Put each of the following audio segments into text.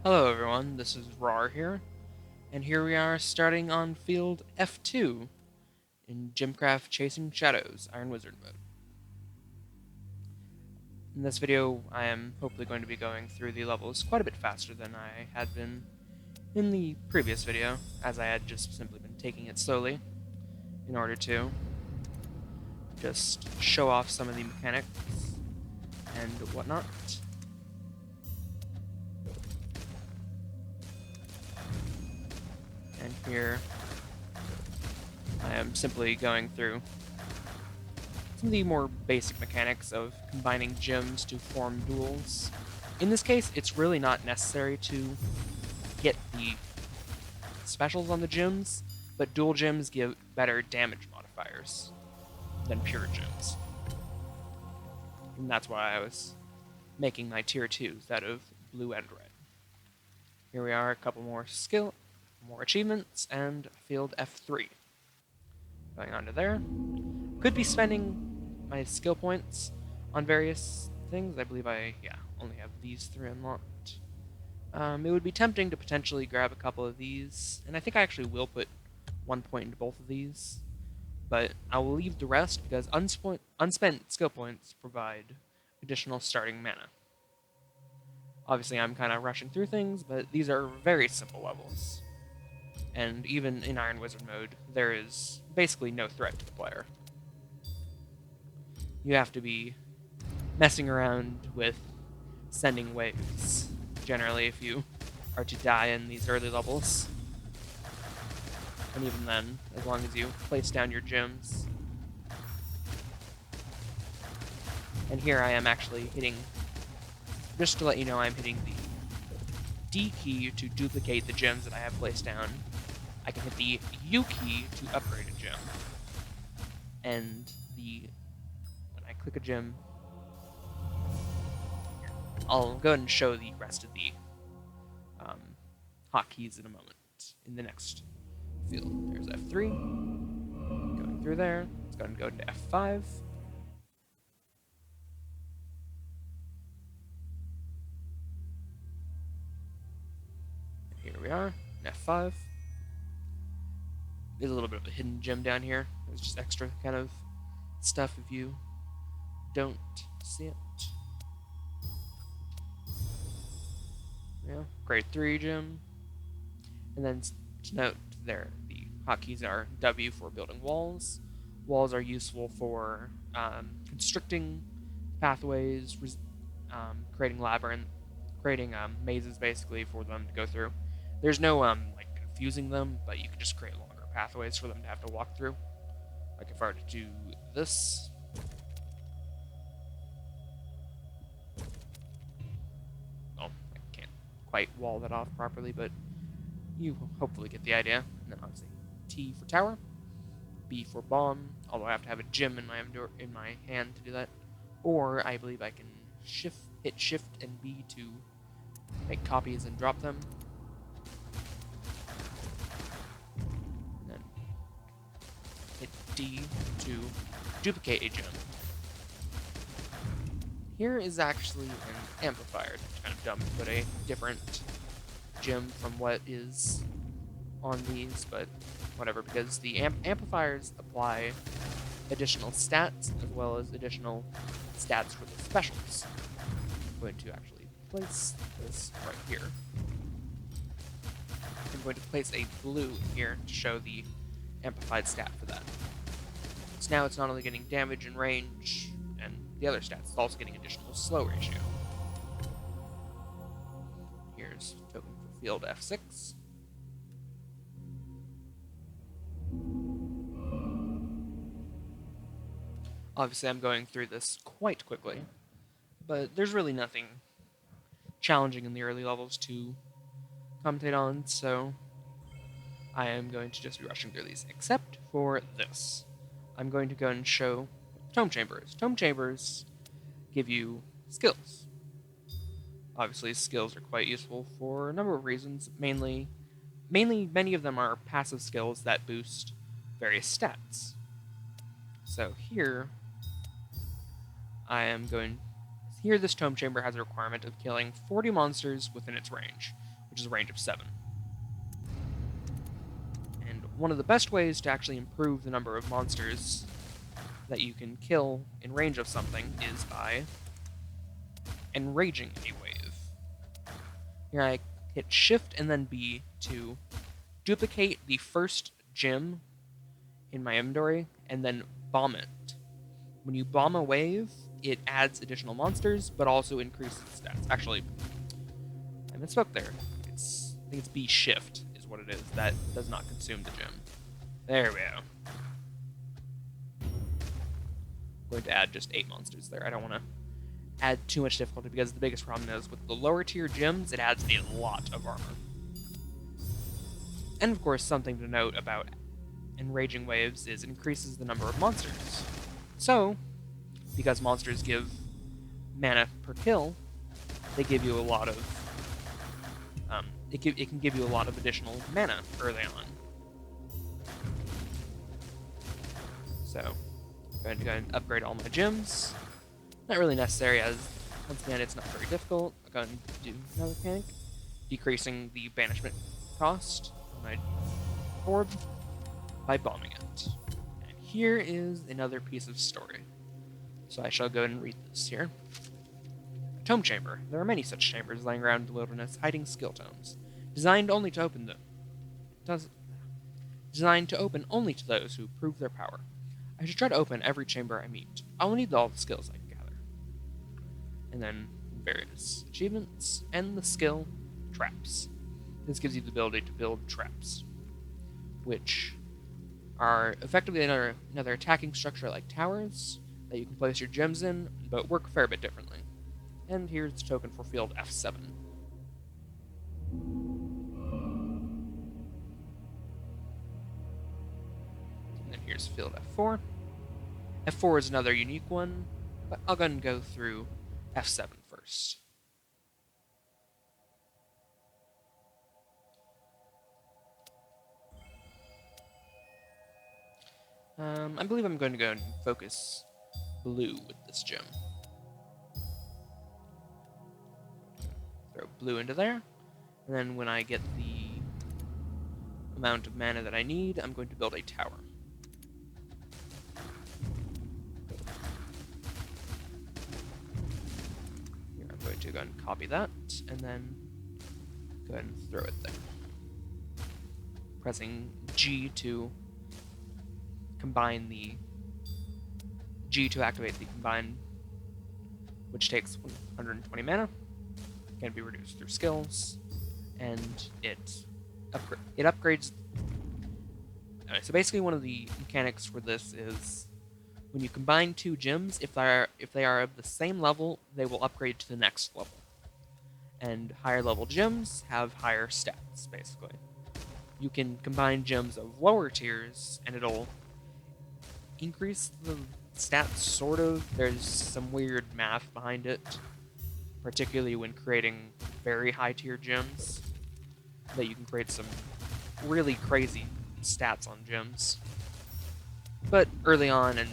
Hello everyone, this is Rar here, and here we are starting on field F2 in Gemcraft Chasing Shadows, Iron Wizard mode. In this video, I am hopefully going to be going through the levels quite a bit faster than I had been in the previous video, as I had just simply been taking it slowly in order to just show off some of the mechanics and whatnot. And here I am simply going through some of the more basic mechanics of combining gems to form duels. In this case, it's really not necessary to get the specials on the gems, but dual gems give better damage modifiers than pure gems. And that's why I was making my tier 2s out of blue and red. Here we are, a couple more more achievements, and field F3. Going on to there. Could be spending my skill points on various things. I believe I only have these 3 unlocked. It would be tempting to potentially grab a couple of these, and I think I actually will put 1 point into both of these, but I will leave the rest because unspent skill points provide additional starting mana. Obviously, I'm kind of rushing through things, but these are very simple levels. And even in Iron Wizard mode, there is basically no threat to the player. You have to be messing around with sending waves, generally, if you are to die in these early levels. And even then, as long as you place down your gems. And here I am actually hitting, just to let you know, I'm hitting the D key to duplicate the gems that I have placed down. I can hit the U key to upgrade a gem. And when I click a gem, I'll go ahead and show the rest of the hotkeys in a moment in the next field. There's F3, going through there. Let's go ahead and go into F5. Here we are, in F5. There's a little bit of a hidden gem down here. There's just extra kind of stuff if you don't see it. Yeah, grade 3 gem. And then to note there, the hotkeys are W for building walls. Walls are useful for constricting pathways, creating labyrinth, creating mazes basically for them to go through. There's no like confusing them, but you can just create longer pathways for them to have to walk through. Like if I were to do this. Well, I can't quite wall that off properly, but you hopefully get the idea. And then obviously T for tower, B for bomb, although I have to have a gem in my hand to do that. Or I believe I can hit shift and B to make copies and drop them. And then hit D to duplicate a gem. Here is actually an amplifier. It's kind of dumb to put a different gem from what is on these, but whatever, because the amplifiers apply additional stats as well as additional stats for the specials. I'm going to actually place this right here. I'm going to place a blue here to show the amplified stat for that. So now it's not only getting damage and range and the other stats, it's also getting additional slow ratio. Here's token for field F6. Obviously, I'm going through this quite quickly, but there's really nothing challenging in the early levels to commentate on, so I am going to just be rushing through these, except for this. I'm going to go and show Tome Chambers. Tome Chambers give you skills. Obviously, skills are quite useful for a number of reasons. Mainly, many of them are passive skills that boost various stats. So here, this Tome Chamber has a requirement of killing 40 monsters within its range. which is a range of 7. And one of the best ways to actually improve the number of monsters that you can kill in range of something is by enraging a wave. Here I hit Shift and then B to duplicate the first gem in my inventory and then bomb it. When you bomb a wave, it adds additional monsters, but also increases stats. Actually, I misspoke there. I think it's B Shift is what it is. That does not consume the gem. There we go. I'm going to add just 8 monsters there. I don't want to add too much difficulty because the biggest problem is with the lower tier gems, it adds a lot of armor. And of course, something to note about enraging waves is it increases the number of monsters. So, because monsters give mana per kill, they give you a lot of it can give you a lot of additional mana early on. So, I'm going to go and upgrade all my gems. Not really necessary, as once again it's not very difficult. I'm going to do another mechanic, decreasing the banishment cost of my orb by bombing it. And here is another piece of story. So I shall go and read this here. Tome Chamber. There are many such chambers lying around the wilderness, hiding skill tomes, designed only to open only to those who prove their power. I should try to open every chamber I meet. I will need all the skills I can gather. And then various achievements and the skill traps. This gives you the ability to build traps, which are effectively another attacking structure like towers that you can place your gems in, but work a fair bit differently. And here's the token for field F7. And then here's field F4. F4 is another unique one, but I'll go and go through F7 first. I believe I'm going to go and focus blue with this gem. Throw blue into there, and then when I get the amount of mana that I need, I'm going to build a tower. Here, I'm going to go and copy that, and then go ahead and throw it there. Pressing G to combine the G to activate the combine, which takes 120 mana, can be reduced through skills, and it upgrades. So basically, one of the mechanics for this is when you combine 2 gems, if they are of the same level, they will upgrade to the next level, and higher level gems have higher stats. Basically, you can combine gems of lower tiers, and it'll increase the stats, sort of. There's some weird math behind it, particularly when creating very high tier gems, that you can create some really crazy stats on gems. But early on, and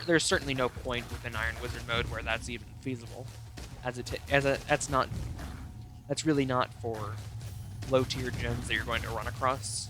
there's certainly no point within Iron Wizard mode where that's even feasible, that's really not for low tier gems that you're going to run across.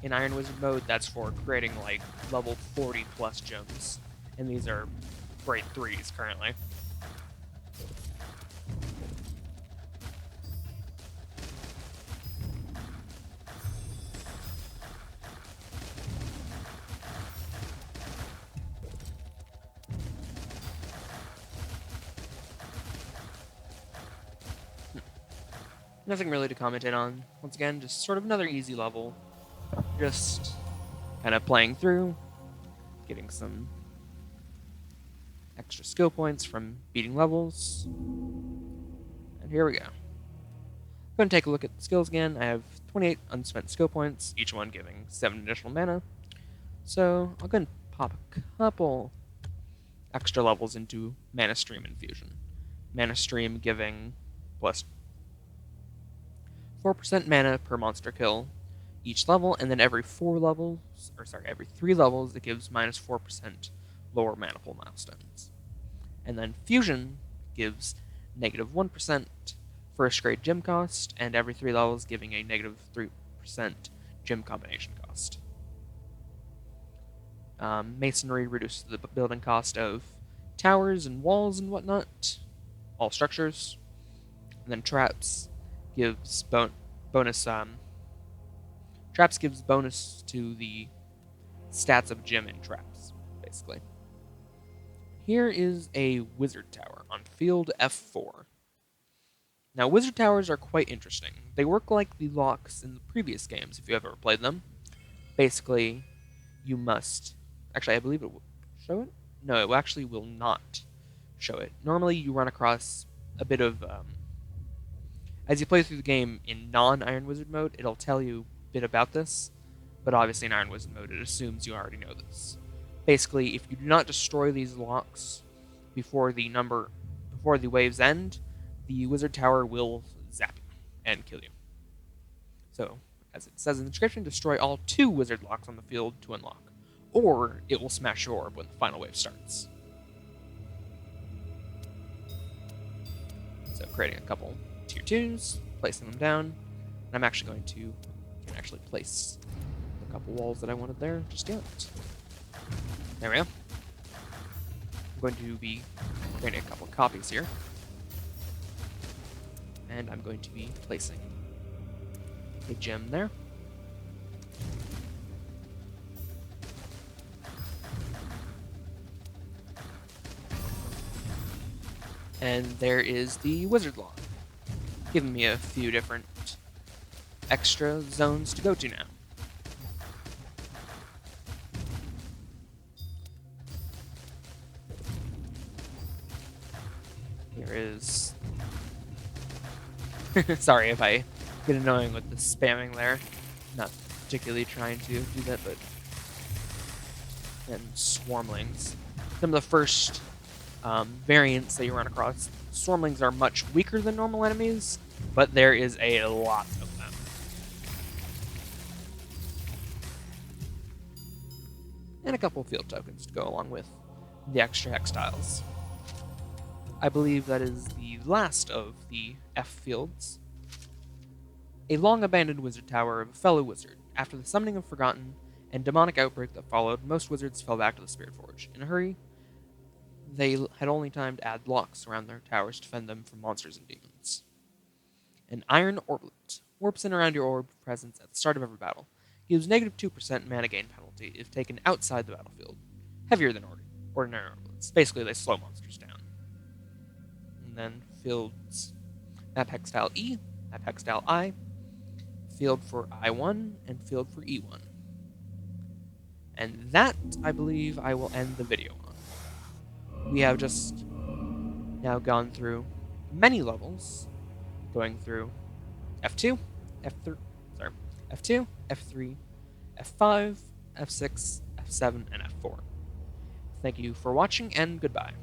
In Iron Wizard mode, that's for creating like level 40 plus gems, and these are grade 3s currently. Nothing really to comment in on. Once again, just sort of another easy level. Just kind of playing through, getting some extra skill points from beating levels. And here we go. I'm going to take a look at the skills again. I have 28 unspent skill points, each one giving 7 additional mana. So I'll go and pop a couple extra levels into Mana Stream Infusion. Mana Stream giving plus 4% mana per monster kill each level, and then every 3 levels, it gives minus 4% lower mana pool milestones. And then Fusion gives negative 1% first grade gem cost, and every 3 levels giving a negative 3% gem combination cost. Masonry reduces the building cost of towers and walls and whatnot, all structures. And then traps gives bonus. Traps gives bonus to the stats of gem and traps, basically. Here is a wizard tower on field F4. Now, wizard towers are quite interesting. They work like the locks in the previous games, if you have ever played them. Basically, you must... Actually, I believe it will show it? No, it actually will not show it. Normally, you run across a bit of... as you play through the game in non-Iron Wizard mode, it'll tell you a bit about this, but obviously in Iron Wizard mode, it assumes you already know this. Basically, if you do not destroy these locks before the waves end, the wizard tower will zap you and kill you. So, as it says in the description, destroy all 2 wizard locks on the field to unlock, or it will smash your orb when the final wave starts. So, creating a couple tier 2s, placing them down, and I'm actually going to place a couple walls that I wanted there just yet. There we go. I'm going to be creating a couple copies here. And I'm going to be placing a gem there. And there is the wizard lock, giving me a few different extra zones to go to now. Here is... Sorry if I get annoying with the spamming there. Not particularly trying to do that, but... And swarmlings. Some of the first variants that you run across. Swarmlings are much weaker than normal enemies, but there is a lot of them. And a couple field tokens to go along with the extra Hex-tiles. I believe that is the last of the F fields. A long-abandoned wizard tower of a fellow wizard. After the summoning of Forgotten and demonic outbreak that followed, most wizards fell back to the Spirit Forge. In a hurry, they had only time to add locks around their towers to defend them from monsters and demons. An iron orblet warps in around your orb presence at the start of every battle. Gives negative 2% mana gain penalty if taken outside the battlefield. Heavier than ordinary orblets. Basically, they slow monsters down. And then fields F Hex-tile E, F Hex-tile I, field for I1, and field for E1. And that, I believe, I will end the video on. We have just now gone through many levels, going through F2, F2, F3, F5, F6, F7, and F4. Thank you for watching, and goodbye.